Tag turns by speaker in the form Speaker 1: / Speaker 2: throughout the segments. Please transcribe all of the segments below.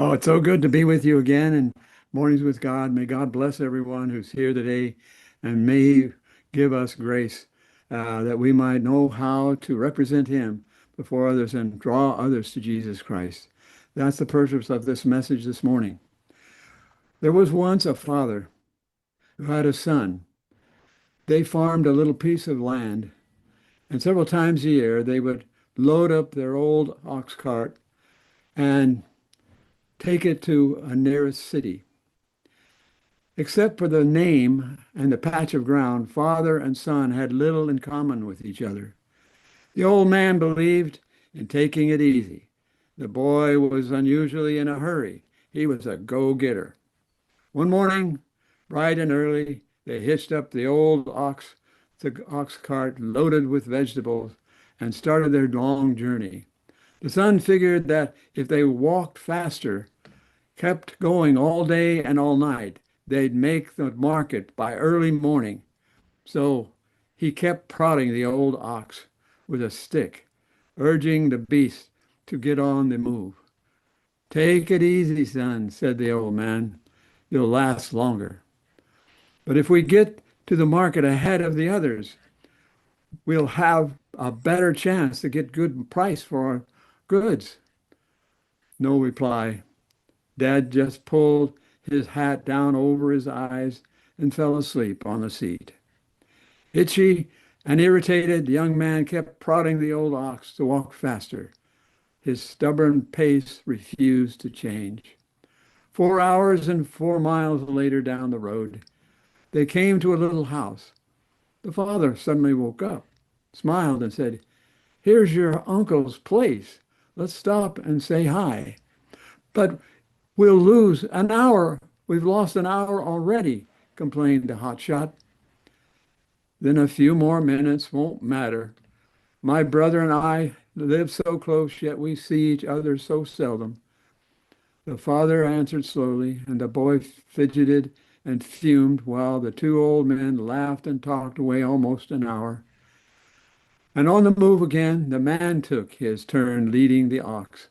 Speaker 1: Oh, it's so good to be with you again and Mornings with God. May God bless everyone who's here today and may He give us grace that we might know how to represent Him before others and draw others to Jesus Christ. That's the purpose of this message this morning. There was once a father who had a son. They farmed a little piece of land, and several times a year they would load up their old ox cart and take it to a nearest city. Except for the name and the patch of ground, father and son had little in common with each other. The old man believed in taking it easy. The boy was unusually in a hurry. He was a go-getter. One morning, bright and early, they hitched up the ox cart loaded with vegetables, and started their long journey. The son figured that if they walked faster, kept going all day and all night, they'd make the market by early morning. So he kept prodding the old ox with a stick, urging the beast to get on the move. "Take it easy, son," said the old man. "You'll last longer. But if we get to the market ahead of the others, we'll have a better chance to get good price for our goods." No reply. Dad just pulled his hat down over his eyes and fell asleep on the seat. Itchy and irritated, the young man kept prodding the old ox to walk faster. His stubborn pace refused to change. 4 hours and 4 miles later down the road, they came to a little house. The father suddenly woke up, smiled, and said, "Here's your uncle's place. Let's stop and say hi." "But we'll lose an hour. We've lost an hour already," complained the hotshot. "Then a few more minutes won't matter. My brother and I live so close, yet we see each other so seldom." The father answered slowly, and the boy fidgeted and fumed while the two old men laughed and talked away almost an hour. And on the move again, the man took his turn leading the ox.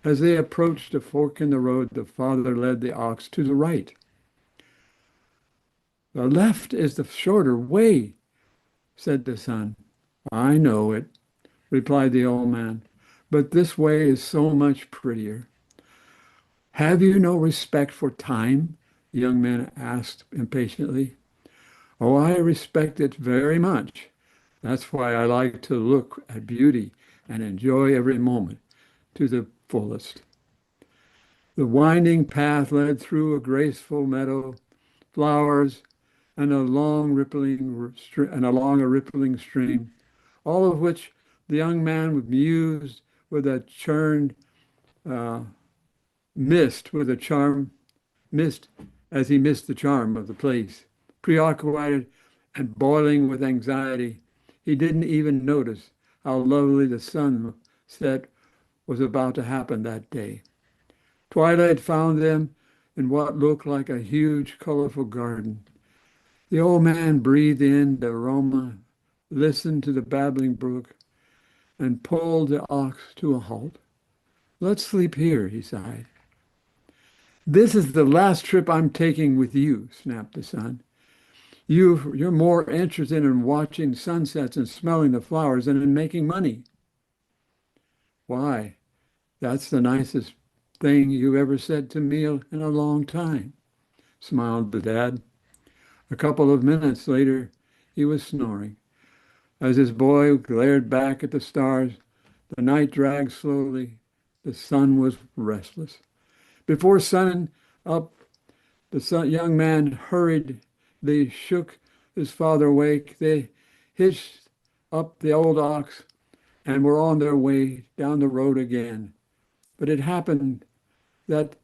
Speaker 1: As they approached a fork in the road, the father led the ox to the right. "The left is the shorter way," said the son. "I know it," replied the old man, "but this way is so much prettier." "Have you no respect for time?" the young man asked impatiently. "Oh, I respect it very much. That's why I like to look at beauty and enjoy every moment to the fullest." The winding path led through a graceful meadow, flowers, and along a rippling stream, all of which the young man mused with a churned uh, with a charm, missed as he missed the charm of the place. Preoccupied and boiling with anxiety, he didn't even notice how lovely the sunset was about to happen that day. Twilight found them in what looked like a huge, colorful garden. The old man breathed in the aroma, listened to the babbling brook, and pulled the ox to a halt. "Let's sleep here," he sighed. "This is the last trip I'm taking with you," snapped the son. You're more interested in watching sunsets and smelling the flowers than in making money." "Why, that's the nicest thing you ever said to me in a long time," smiled the dad. A couple of minutes later, he was snoring. As his boy glared back at the stars, the night dragged slowly. The sun was restless. Before sunning up, young man hurried. They shook his father awake. They hitched up the old ox and were on their way down the road again. But it happened that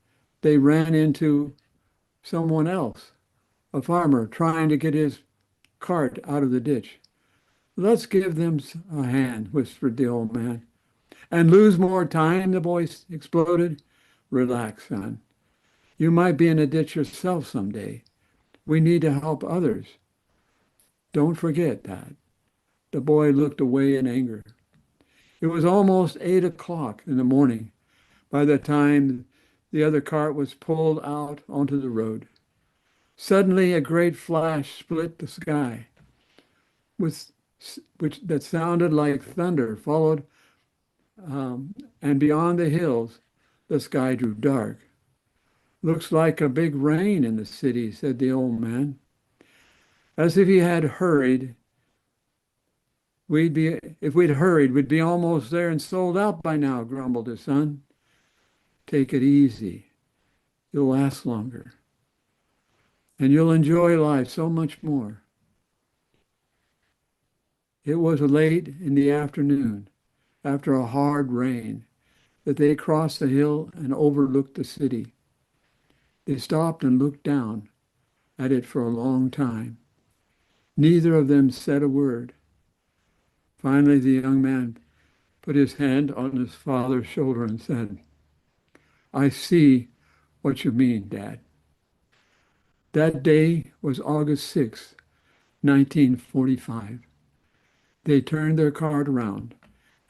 Speaker 1: they ran into someone else, a farmer trying to get his cart out of the ditch. "Let's give them a hand," whispered the old man. "And lose more time," the voice exploded. "Relax, son. You might be in a ditch yourself someday. We need to help others. Don't forget that." The boy looked away in anger. It was almost 8 o'clock in the morning by the time the other cart was pulled out onto the road. Suddenly, a great flash split the sky, with which that sounded like thunder, followed, and beyond the hills, the sky grew dark. Looks like a big rain in the city, said the old man. As if he had hurried, if we'd hurried, we'd be almost there and sold out by now, grumbled his son. Take it easy. You'll last longer. And you'll enjoy life so much more. It was late in the afternoon, after a hard rain, that they crossed the hill and overlooked the city. They stopped and looked down at it for a long time. Neither of them said a word. Finally, the young man put his hand on his father's shoulder and said, I see what you mean, Dad. That day was August 6, 1945. They turned their cart around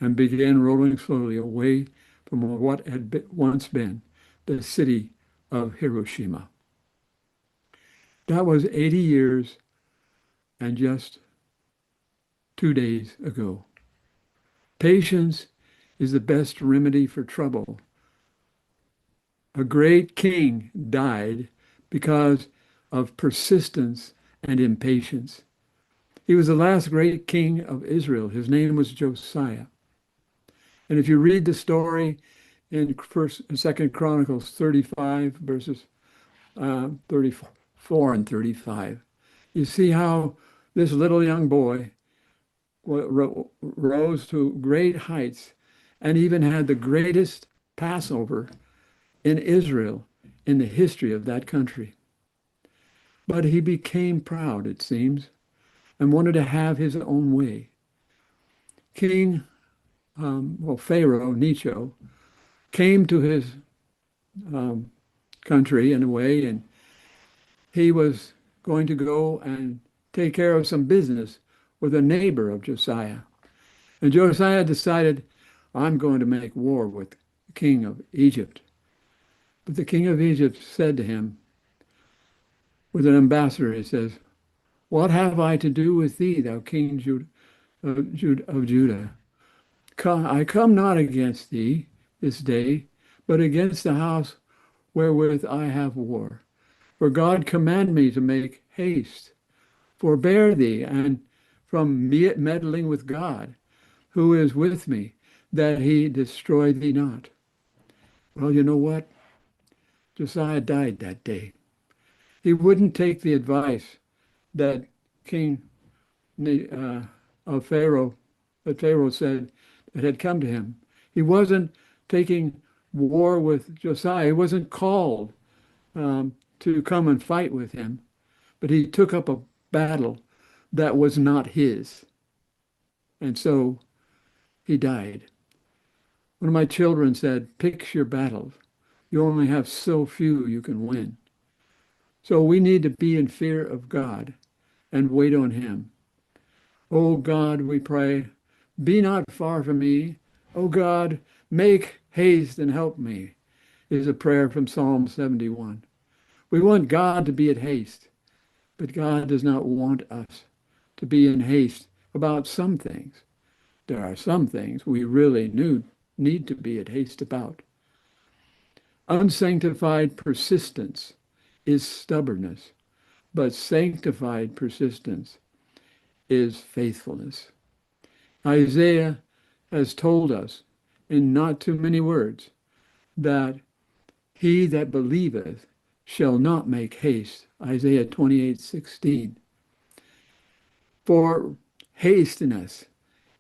Speaker 1: and began rolling slowly away from what had once been the city of Hiroshima. That was 80 years and just 2 days ago. Patience is the best remedy for trouble. A great king died because of persistence and impatience. He was the last great king of Israel. His name was Josiah. And if you read the story in Second Chronicles 35, verses 34 and 35, you see how this little young boy rose to great heights and even had the greatest Passover in Israel in the history of that country. But he became proud, it seems, and wanted to have his own way. Pharaoh Necho came to his country in a way, and he was going to go and take care of some business with a neighbor of Josiah. And Josiah decided, I'm going to make war with the king of Egypt. But the king of Egypt said to him, with an ambassador, he says, what have I to do with thee, thou king of Judah? I come not against thee this day, but against the house wherewith I have war. For God command me to make haste. Forbear thee, and from meddling with God, who is with me, that he destroy thee not. Well, you know what? Josiah died that day. He wouldn't take the advice that Pharaoh said that had come to him. He wasn't taking war with Josiah. He wasn't called to come and fight with him, but he took up a battle that was not his. And so he died. One of my children said, pick your battles. You only have so few you can win. So we need to be in fear of God and wait on him. Oh God, we pray, be not far from me. Oh God, make haste and help me, is a prayer from Psalm 71. We want God to be at haste, but God does not want us to be in haste about some things. There are some things we really need to be at haste about. Unsanctified persistence is stubbornness, but sanctified persistence is faithfulness. Isaiah has told us in not too many words that he that believeth shall not make haste. Isaiah 28:16. For hastiness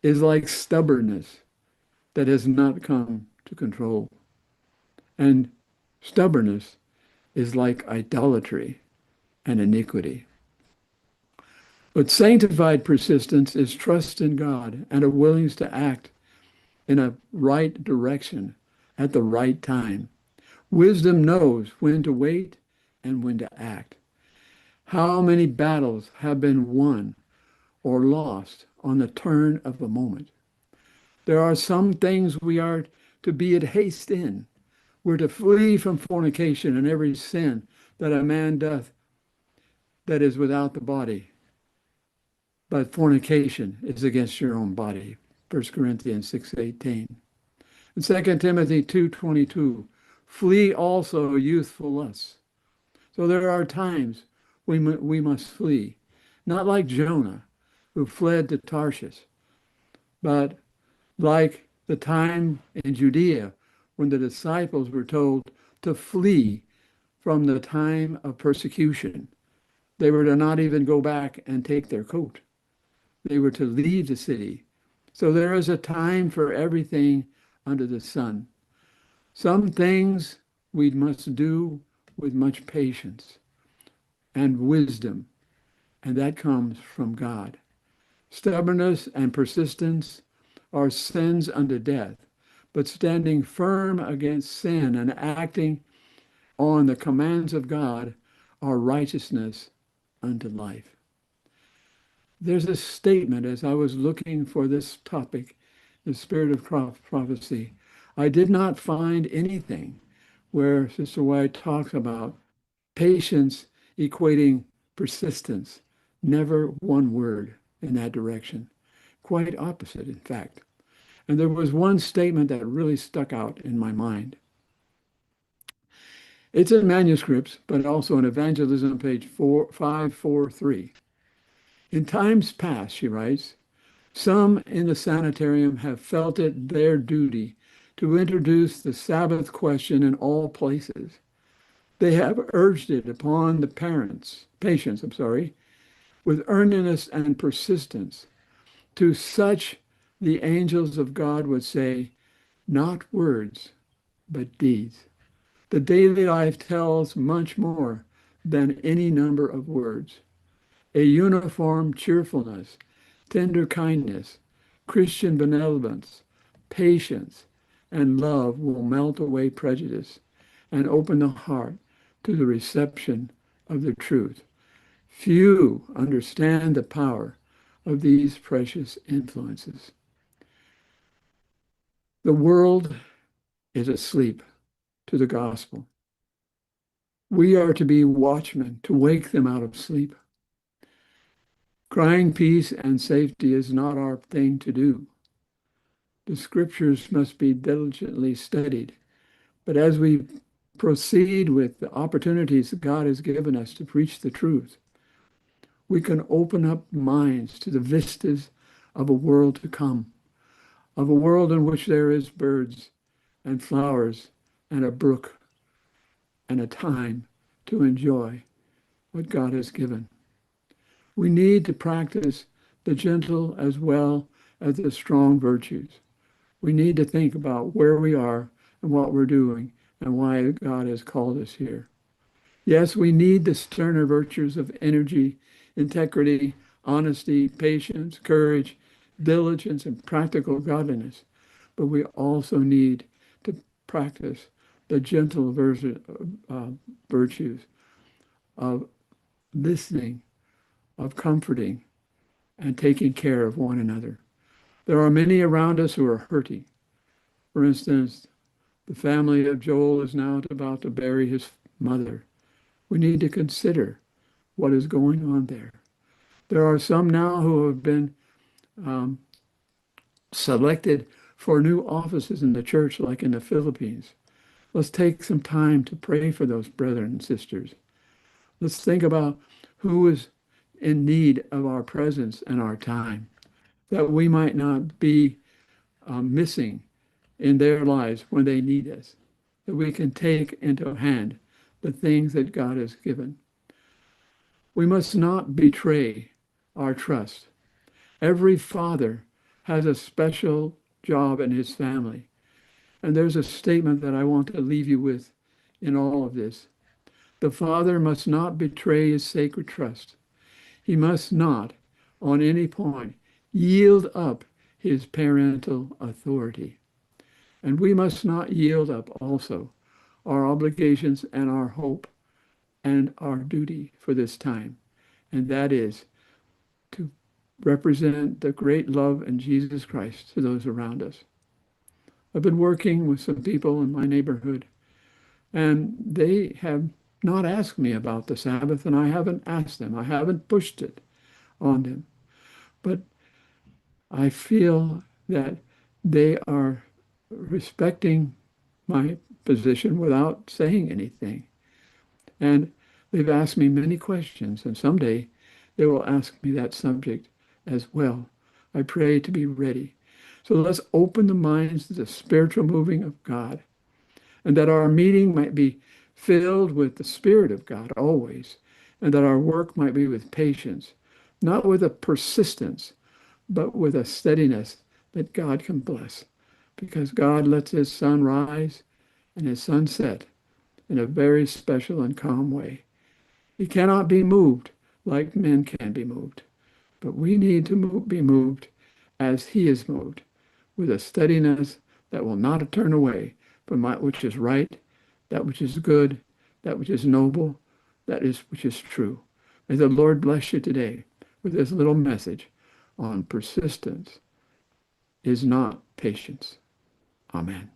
Speaker 1: is like stubbornness that has not come to control. And stubbornness is like idolatry and iniquity. But sanctified persistence is trust in God and a willingness to act in a right direction at the right time. Wisdom knows when to wait and when to act. How many battles have been won or lost on the turn of a moment? There are some things we are to be at haste in, We're to flee from fornication and every sin that a man doth that is without the body. But fornication is against your own body. 1 Corinthians 6:18. And 2 Timothy 2:22. Flee also youthful lusts. So there are times we must flee. Not like Jonah, who fled to Tarshish, but like the time in Judea when the disciples were told to flee from the time of persecution. They were to not even go back and take their coat. They were to leave the city. So there is a time for everything under the sun. Some things we must do with much patience and wisdom, and that comes from God. Stubbornness and persistence are sins unto death, but standing firm against sin and acting on the commands of God are righteousness unto life. There's a statement as I was looking for this topic, the spirit of prophecy. I did not find anything where Sister White talks about patience equating persistence. Never one word in that direction. Quite opposite, in fact. And there was one statement that really stuck out in my mind. It's in manuscripts, but also in Evangelism, page 543. In times past, she writes, some in the sanitarium have felt it their duty to introduce the Sabbath question in all places. They have urged it upon the patients, with earnestness and persistence. To such the angels of God would say, not words, but deeds. The daily life tells much more than any number of words. A uniform cheerfulness, tender kindness, Christian benevolence, patience, and love will melt away prejudice and open the heart to the reception of the truth. Few understand the power of these precious influences. The world is asleep to the gospel. We are to be watchmen to wake them out of sleep. Crying peace and safety is not our thing to do. The scriptures must be diligently studied. But as we proceed with the opportunities that God has given us to preach the truth, we can open up minds to the vistas of a world to come, of a world in which there is birds and flowers and a brook and a time to enjoy what God has given. We need to practice the gentle as well as the strong virtues. We need to think about where we are and what we're doing and why God has called us here. Yes, we need the sterner virtues of energy, integrity, honesty, patience, courage, diligence, and practical godliness. But we also need to practice the gentle virtues of listening, of comforting, and taking care of one another. There are many around us who are hurting. For instance, the family of Joel is now about to bury his mother. We need to consider what is going on there. There are some now who have been selected for new offices in the church, like in the Philippines. Let's take some time to pray for those brethren and sisters. Let's think about who is in need of our presence and our time, that we might not be missing in their lives when they need us, that we can take into hand the things that God has given. We must not betray our trust. Every father has a special job in his family. And there's a statement that I want to leave you with in all of this. The father must not betray his sacred trust. He must not, on any point, yield up his parental authority. And we must not yield up also our obligations and our hope and our duty for this time. And that is to represent the great love in Jesus Christ to those around us. I've been working with some people in my neighborhood, And they have not asked me about the Sabbath, and I haven't asked them. I haven't pushed it on them. But I feel that they are respecting my position without saying anything. And they've asked me many questions, and someday they will ask me that subject as well. I pray to be ready. So let's open the minds to the spiritual moving of God, and that our meeting might be filled with the Spirit of God always, and that our work might be with patience, not with a persistence, but with a steadiness that God can bless, because God lets his sun rise and his sun set in a very special and calm way. He cannot be moved like men can be moved, but we need to be moved as he is moved, with a steadiness that will not turn away from that which is right, that which is good, that which is noble, which is true. May the Lord bless you today with this little message on persistence is not patience. Amen.